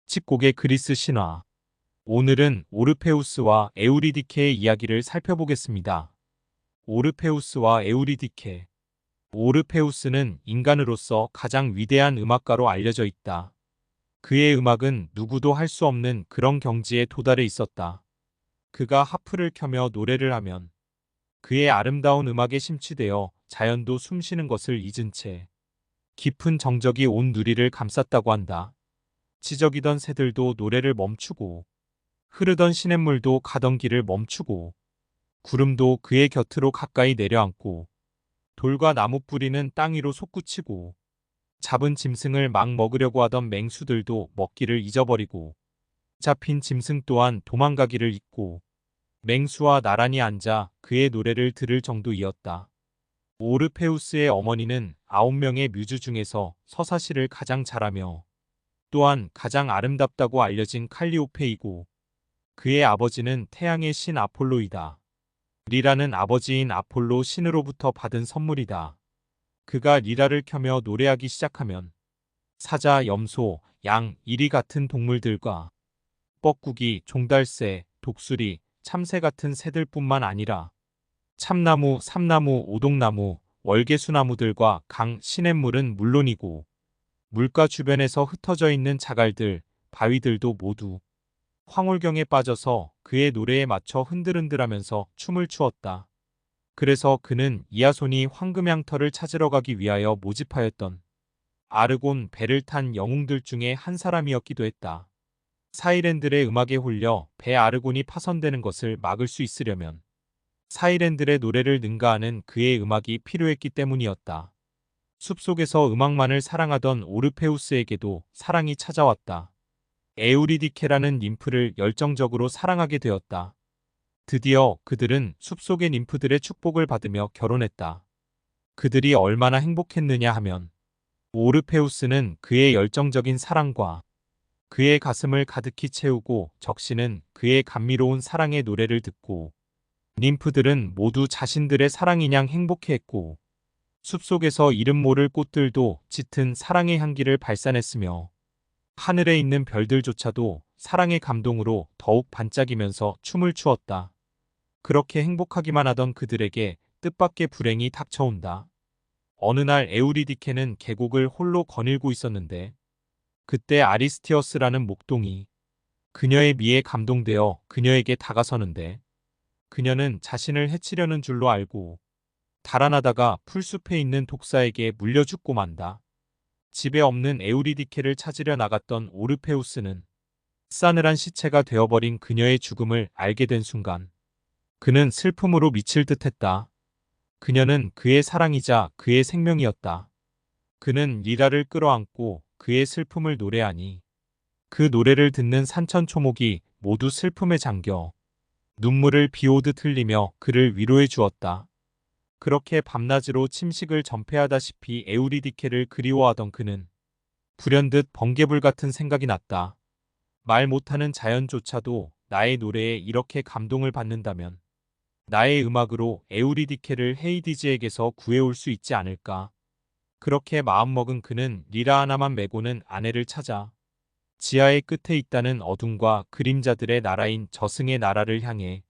칙곡의 그리스 신화. 오늘은 오르페우스와 에우리디케의 이야기를 살펴보겠습니다. 오르페우스와 에우리디케. 오르페우스는 인간으로서 가장 위대한 음악가로 알려져 있다. 그의 음악은 누구도 할 수 없는 그런 경지에 도달해 있었다. 그가 하프를 켜며 노래를 하면 그의 아름다운 음악에 심취되어 자연도 숨쉬는 것을 잊은 채 깊은 정적이 온 누리를 감쌌다고 한다. 지저귀던 새들도 노래를 멈추고 흐르던 시냇물도 가던 길을 멈추고 구름도 그의 곁으로 가까이 내려앉고 돌과 나뭇뿌리는 땅 위로 솟구치고 잡은 짐승을 막 먹으려고 하던 맹수들도 먹기를 잊어버리고 잡힌 짐승 또한 도망가기를 잊고 맹수와 나란히 앉아 그의 노래를 들을 정도이었다. 오르페우스의 어머니는 9명의 뮤즈 중에서 서사시를 가장 잘하며 또한 가장 아름답다고 알려진 칼리오페이고 그의 아버지는 태양의 신 아폴로이다. 리라는 아버지인 아폴로 신으로부터 받은 선물이다. 그가 리라를 켜며 노래하기 시작하면 사자, 염소, 양, 이리 같은 동물들과 뻐꾸기, 종달새, 독수리, 참새 같은 새들뿐만 아니라 참나무, 삼나무, 오동나무, 월계수나무들과 강, 시냇물은 물론이고 물가 주변에서 흩어져 있는 자갈들, 바위들도 모두 황홀경에 빠져서 그의 노래에 맞춰 흔들흔들하면서 춤을 추었다. 그래서 그는 이아손이 황금양털을 찾으러 가기 위하여 모집하였던 아르곤 배를 탄 영웅들 중에 한 사람이었기도 했다. 사이렌들의 음악에 홀려 배 아르곤이 파손되는 것을 막을 수 있으려면 사이렌들의 노래를 능가하는 그의 음악이 필요했기 때문이었다. 숲속에서 음악만을 사랑하던 오르페우스에게도 사랑이 찾아왔다. 에우리디케라는 님프를 열정적으로 사랑하게 되었다. 드디어 그들은 숲속의 님프들의 축복을 받으며 결혼했다. 그들이 얼마나 행복했느냐 하면 오르페우스는 그의 열정적인 사랑과 그의 가슴을 가득히 채우고 적시는 그의 감미로운 사랑의 노래를 듣고 님프들은 모두 자신들의 사랑이냥 행복해했고 숲속에서 이름 모를 꽃들도 짙은 사랑의 향기를 발산했으며 하늘에 있는 별들조차도 사랑의 감동으로 더욱 반짝이면서 춤을 추었다. 그렇게 행복하기만 하던 그들에게 뜻밖의 불행이 닥쳐온다. 어느 날 에우리디케는 계곡을 홀로 거닐고 있었는데 그때 아리스티어스라는 목동이 그녀의 미에 감동되어 그녀에게 다가서는데 그녀는 자신을 해치려는 줄로 알고 달아나다가 풀숲에 있는 독사에게 물려 죽고 만다. 집에 없는 에우리디케를 찾으려 나갔던 오르페우스는 싸늘한 시체가 되어버린 그녀의 죽음을 알게 된 순간 그는 슬픔으로 미칠 듯했다. 그녀는 그의 사랑이자 그의 생명이었다. 그는 리라를 끌어안고 그의 슬픔을 노래하니 그 노래를 듣는 산천초목이 모두 슬픔에 잠겨 눈물을 비오듯 흘리며 그를 위로해 주었다. 그렇게 밤낮으로 침식을 전폐하다시피 에우리디케를 그리워하던 그는 불현듯 번개불 같은 생각이 났다. 말 못하는 자연조차도 나의 노래에 이렇게 감동을 받는다면 나의 음악으로 에우리디케를 헤이디즈에게서 구해올 수 있지 않을까. 그렇게 마음먹은 그는 리라 하나만 메고는 아내를 찾아 지하의 끝에 있다는 어둠과 그림자들의 나라인 저승의 나라를 향해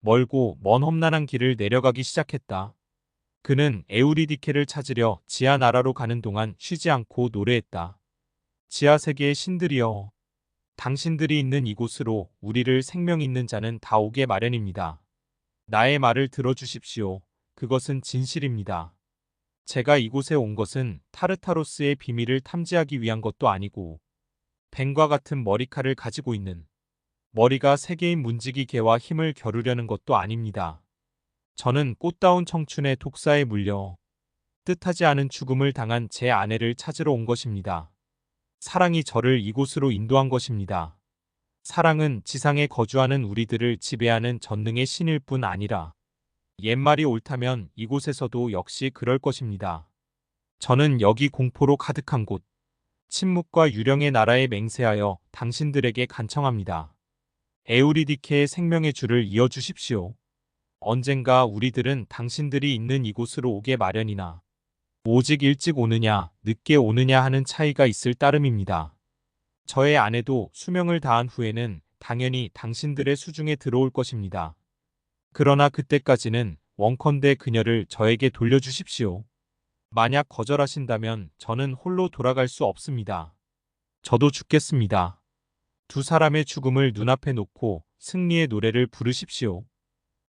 멀고 먼 험난한 길을 내려가기 시작했다. 그는 에우리디케를 찾으려 지하 나라로 가는 동안 쉬지 않고 노래했다. 지하 세계의 신들이여, 당신들이 있는 이곳으로 우리를 생명 있는 자는 다 오게 마련입니다. 나의 말을 들어주십시오. 그것은 진실입니다. 제가 이곳에 온 것은 타르타로스의 비밀을 탐지하기 위한 것도 아니고 뱀과 같은 머리칼을 가지고 있는 머리가 세 개인 문지기 개와 힘을 겨루려는 것도 아닙니다. 저는 꽃다운 청춘의 독사에 물려 뜻하지 않은 죽음을 당한 제 아내를 찾으러 온 것입니다. 사랑이 저를 이곳으로 인도한 것입니다. 사랑은 지상에 거주하는 우리들을 지배하는 전능의 신일 뿐 아니라 옛말이 옳다면 이곳에서도 역시 그럴 것입니다. 저는 여기 공포로 가득한 곳, 침묵과 유령의 나라에 맹세하여 당신들에게 간청합니다. 에우리디케의 생명의 줄을 이어주십시오. 언젠가 우리들은 당신들이 있는 이곳으로 오게 마련이나 오직 일찍 오느냐 늦게 오느냐 하는 차이가 있을 따름입니다. 저의 아내도 수명을 다한 후에는 당연히 당신들의 수중에 들어올 것입니다. 그러나 그때까지는 원컨대 그녀를 저에게 돌려주십시오. 만약 거절하신다면 저는 홀로 돌아갈 수 없습니다. 저도 죽겠습니다. 두 사람의 죽음을 눈앞에 놓고 승리의 노래를 부르십시오.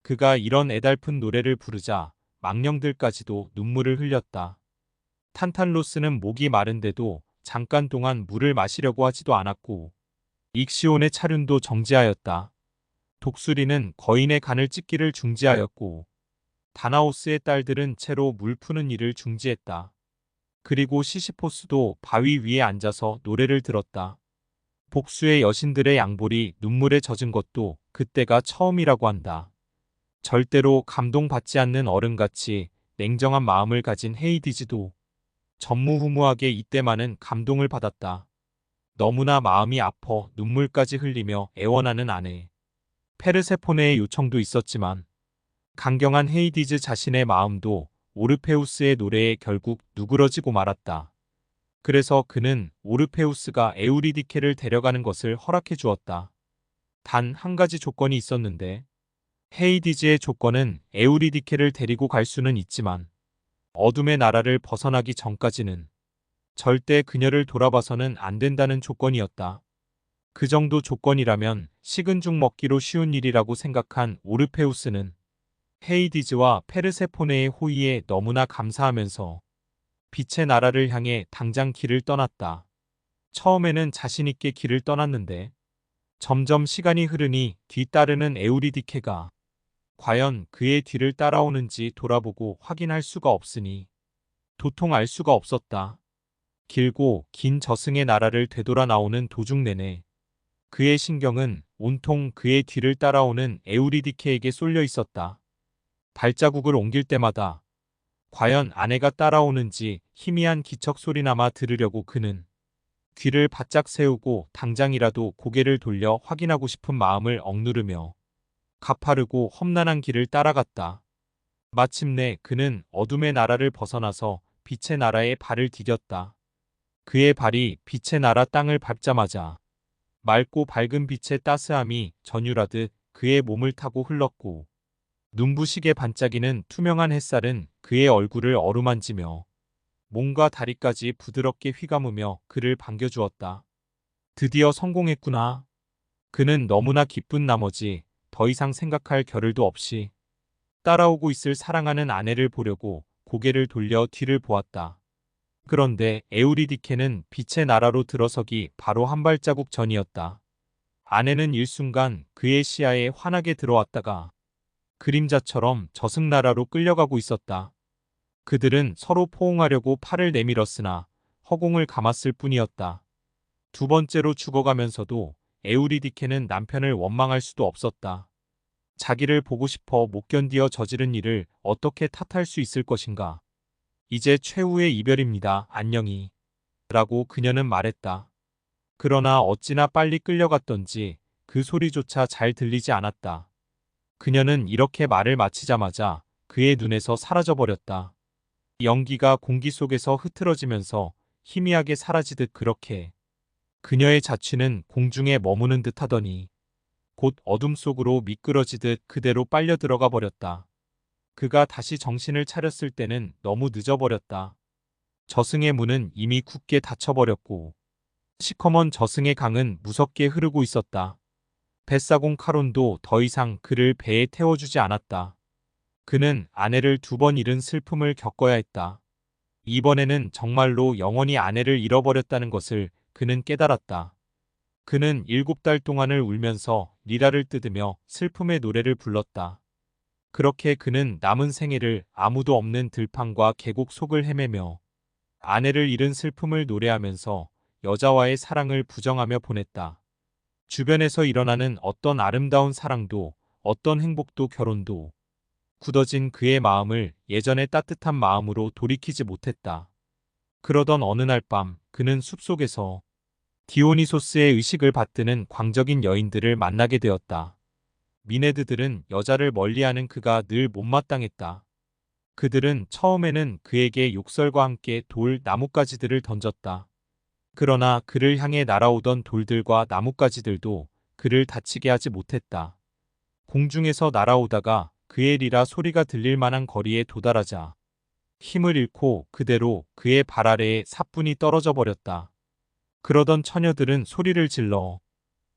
그가 이런 애달픈 노래를 부르자 망령들까지도 눈물을 흘렸다. 탄탄로스는 목이 마른데도 잠깐 동안 물을 마시려고 하지도 않았고 익시온의 차륜도 정지하였다. 독수리는 거인의 간을 찢기를 중지하였고 다나오스의 딸들은 채로 물 푸는 일을 중지했다. 그리고 시시포스도 바위 위에 앉아서 노래를 들었다. 복수의 여신들의 양볼이 눈물에 젖은 것도 그때가 처음이라고 한다. 절대로 감동받지 않는 어른같이 냉정한 마음을 가진 헤이디즈도 전무후무하게 이때만은 감동을 받았다. 너무나 마음이 아파 눈물까지 흘리며 애원하는 아내. 페르세포네의 요청도 있었지만 강경한 헤이디즈 자신의 마음도 오르페우스의 노래에 결국 누그러지고 말았다. 그래서 그는 오르페우스가 에우리디케를 데려가는 것을 허락해 주었다. 단 한 가지 조건이 있었는데 헤이디즈의 조건은 에우리디케를 데리고 갈 수는 있지만 어둠의 나라를 벗어나기 전까지는 절대 그녀를 돌아봐서는 안 된다는 조건이었다. 그 정도 조건이라면 식은 죽 먹기로 쉬운 일이라고 생각한 오르페우스는 헤이디즈와 페르세포네의 호의에 너무나 감사하면서 빛의 나라를 향해 당장 길을 떠났다. 처음에는 자신있게 길을 떠났는데 점점 시간이 흐르니 뒤따르는 에우리디케가 과연 그의 뒤를 따라오는지 돌아보고 확인할 수가 없으니 도통 알 수가 없었다. 길고 긴 저승의 나라를 되돌아 나오는 도중 내내 그의 신경은 온통 그의 뒤를 따라오는 에우리디케에게 쏠려 있었다. 발자국을 옮길 때마다 과연 아내가 따라오는지 희미한 기척 소리나마 들으려고 그는 귀를 바짝 세우고 당장이라도 고개를 돌려 확인하고 싶은 마음을 억누르며 가파르고 험난한 길을 따라갔다. 마침내 그는 어둠의 나라를 벗어나서 빛의 나라에 발을 디뎠다. 그의 발이 빛의 나라 땅을 밟자마자 맑고 밝은 빛의 따스함이 전율하듯 그의 몸을 타고 흘렀고 눈부시게 반짝이는 투명한 햇살은 그의 얼굴을 어루만지며 몸과 다리까지 부드럽게 휘감으며 그를 반겨주었다. 드디어 성공했구나. 그는 너무나 기쁜 나머지 더 이상 생각할 겨를도 없이 따라오고 있을 사랑하는 아내를 보려고 고개를 돌려 뒤를 보았다. 그런데 에우리디케는 빛의 나라로 들어서기 바로 한 발자국 전이었다. 아내는 일순간 그의 시야에 환하게 들어왔다가 그림자처럼 저승나라로 끌려가고 있었다. 그들은 서로 포옹하려고 팔을 내밀었으나 허공을 감았을 뿐이었다. 두 번째로 죽어가면서도 에우리디케는 남편을 원망할 수도 없었다. 자기를 보고 싶어 못 견디어 저지른 일을 어떻게 탓할 수 있을 것인가. 이제 최후의 이별입니다. 안녕히. 라고 그녀는 말했다. 그러나 어찌나 빨리 끌려갔던지 그 소리조차 잘 들리지 않았다. 그녀는 이렇게 말을 마치자마자 그의 눈에서 사라져버렸다. 연기가 공기 속에서 흐트러지면서 희미하게 사라지듯 그렇게 그녀의 자취는 공중에 머무는 듯 하더니 곧 어둠 속으로 미끄러지듯 그대로 빨려 들어가 버렸다. 그가 다시 정신을 차렸을 때는 너무 늦어버렸다. 저승의 문은 이미 굳게 닫혀버렸고 시커먼 저승의 강은 무섭게 흐르고 있었다. 뱃사공 카론도 더 이상 그를 배에 태워주지 않았다. 그는 아내를 두 번 잃은 슬픔을 겪어야 했다. 이번에는 정말로 영원히 아내를 잃어버렸다는 것을 그는 깨달았다. 그는 7달 동안을 울면서 리라를 뜯으며 슬픔의 노래를 불렀다. 그렇게 그는 남은 생애를 아무도 없는 들판과 계곡 속을 헤매며 아내를 잃은 슬픔을 노래하면서 여자와의 사랑을 부정하며 보냈다. 주변에서 일어나는 어떤 아름다운 사랑도 어떤 행복도 결혼도 굳어진 그의 마음을 예전의 따뜻한 마음으로 돌이키지 못했다. 그러던 어느 날 밤 그는 숲속에서 디오니소스의 의식을 받드는 광적인 여인들을 만나게 되었다. 미네드들은 여자를 멀리하는 그가 늘 못마땅했다. 그들은 처음에는 그에게 욕설과 함께 돌, 나뭇가지들을 던졌다. 그러나 그를 향해 날아오던 돌들과 나뭇가지들도 그를 다치게 하지 못했다. 공중에서 날아오다가 그의 리라 소리가 들릴 만한 거리에 도달하자 힘을 잃고 그대로 그의 발 아래에 사뿐히 떨어져 버렸다. 그러던 처녀들은 소리를 질러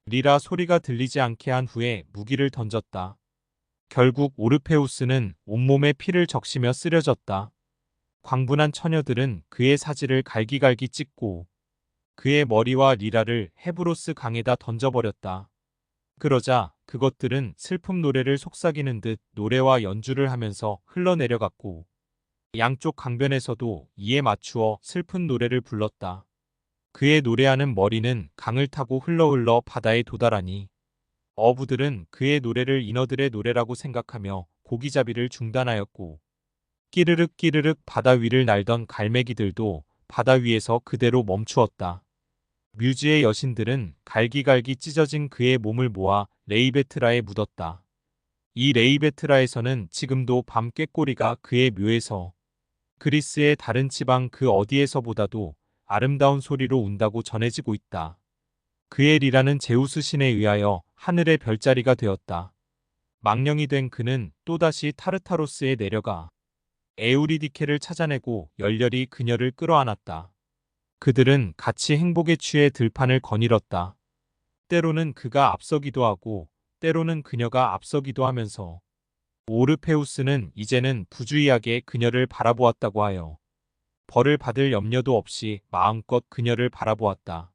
리라 소리가 들리지 않게 한 후에 무기를 던졌다. 결국 오르페우스는 온몸에 피를 적시며 쓰러졌다. 광분한 처녀들은 그의 사지를 갈기갈기 찢고 그의 머리와 리라를 헤브로스 강에다 던져버렸다. 그러자 그것들은 슬픔 노래를 속삭이는 듯 노래와 연주를 하면서 흘러내려갔고 양쪽 강변에서도 이에 맞추어 슬픈 노래를 불렀다. 그의 노래하는 머리는 강을 타고 흘러 바다에 도달하니 어부들은 그의 노래를 인어들의 노래라고 생각하며 고기잡이를 중단하였고 끼르륵 끼르륵 바다 위를 날던 갈매기들도 바다 위에서 그대로 멈추었다. 뮤즈의 여신들은 갈기갈기 찢어진 그의 몸을 모아 레이베트라에 묻었다. 이 레이베트라에서는 지금도 밤 꾀꼬리가 그의 묘에서 그리스의 다른 지방 그 어디에서보다도 아름다운 소리로 운다고 전해지고 있다. 그의 리라는 제우스 신에 의하여 하늘의 별자리가 되었다. 망령이 된 그는 또다시 타르타로스에 내려가 에우리디케를 찾아내고 열렬히 그녀를 끌어안았다. 그들은 같이 행복에 취해 들판을 거닐었다. 때로는 그가 앞서기도 하고 때로는 그녀가 앞서기도 하면서 오르페우스는 이제는 부주의하게 그녀를 바라보았다고 하여 벌을 받을 염려도 없이 마음껏 그녀를 바라보았다.